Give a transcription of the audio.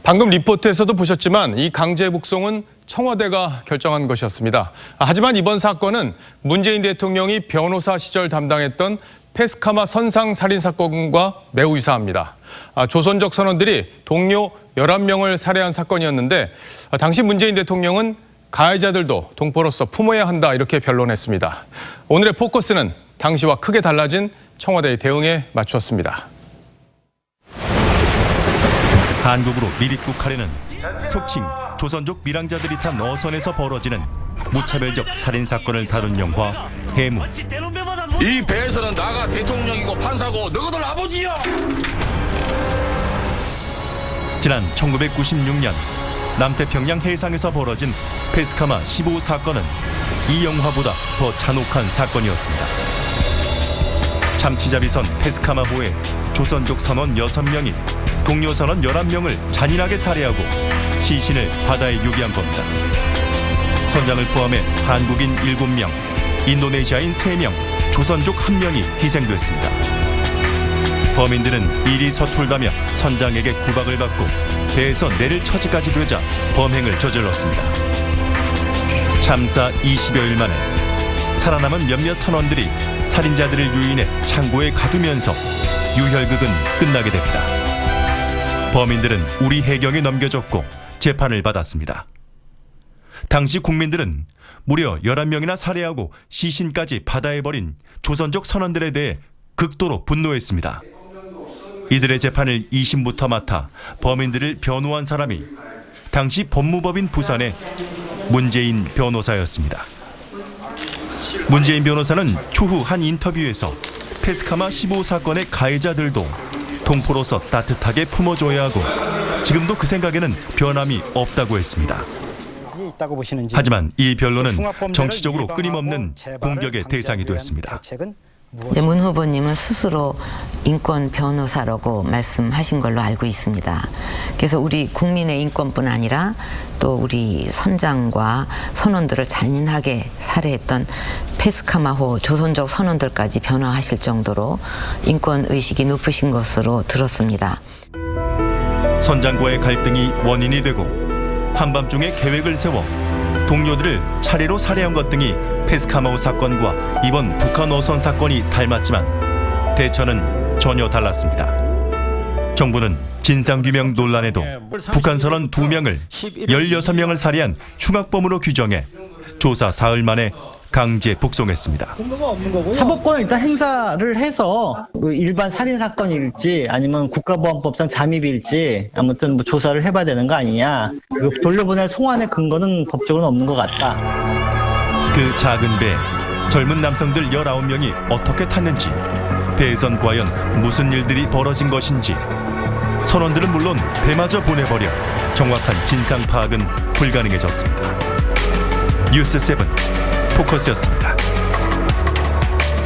방금 리포트에서도 보셨지만 이 강제 북송은 청와대가 결정한 것이었습니다. 하지만 이번 사건은 문재인 대통령이 변호사 시절 담당했던 패스카마 선상 살인 사건과 매우 유사합니다. 조선족 선원들이 동료 11명을 살해한 사건이었는데 당시 문재인 대통령은 가해자들도 동포로서 품어야 한다 이렇게 변론했습니다. 오늘의 포커스는 당시와 크게 달라진 청와대의 대응에 맞추었습니다. 한국으로 밀입국하려는 속칭 조선족 밀항자들이 탄 어선에서 벌어지는 무차별적 살인사건을 다룬 영화 해무. 이 배에서는 나가 대통령이고 판사고 너희들 아버지야. 지난 1996년 남태평양 해상에서 벌어진 패스카마 15 사건은 이 영화보다 더 잔혹한 사건이었습니다. 참치자비선 패스카마호에 조선족 선원 6명이 동료 선원 11명을 잔인하게 살해하고 시신을 바다에 유기한 겁니다. 선장을 포함해 한국인 7명, 인도네시아인 3명, 조선족 1명이 희생됐습니다. 범인들은 일이 서툴다며 선장에게 구박을 받고 배에서 내릴 처지까지 되자 범행을 저질렀습니다. 참사 20여일 만에 살아남은 몇몇 선원들이 살인자들을 유인해 창고에 가두면서 유혈극은 끝나게 됩니다. 범인들은 우리 해경에 넘겨졌고 재판을 받았습니다. 당시 국민들은 무려 11명이나 살해하고 시신까지 바다에 버린 조선족 선원들에 대해 극도로 분노했습니다. 이들의 재판을 2심부터 맡아 범인들을 변호한 사람이 당시 법무법인 부산의 문재인 변호사였습니다. 문재인 변호사는 추후 한 인터뷰에서 패스카마 15 사건의 가해자들도 동포로서 따뜻하게 품어줘야 하고 지금도 그 생각에는 변함이 없다고 했습니다. 하지만 이 변론은 정치적으로 끊임없는 공격의 대상이 됐습니다. 문 후보님은 스스로 인권 변호사라고 말씀하신 걸로 알고 있습니다. 그래서 우리 국민의 인권뿐 아니라 또 우리 선장과 선원들을 잔인하게 살해했던 패스카마호 조선족 선원들까지 변호하실 정도로 인권의식이 높으신 것으로 들었습니다. 선장과의 갈등이 원인이 되고 한밤중에 계획을 세워 동료들을 차례로 살해한 것 등이 패스카마호 사건과 이번 북한 어선 사건이 닮았지만 대처는 전혀 달랐습니다. 정부는 진상규명 논란에도 북한 선원 2명을 16명을 살해한 흉악범으로 규정해 조사 사흘 만에 강제 북송했습니다. 사법권을 일단 행사를 해서 일반 살인 사건일지 아니면 국가보안법상 잠입일지 아무튼 조사를 해봐야 되는 거 아니냐. 돌려보낼 송환의 근거는 법적으로는 없는 것 같다. 그 작은 배, 젊은 남성들 19명이 어떻게 탔는지, 배에선 과연 무슨 일들이 벌어진 것인지, 선원들은 물론 배마저 보내버려 정확한 진상 파악은 불가능해졌습니다. 뉴스7 포커스였습니다.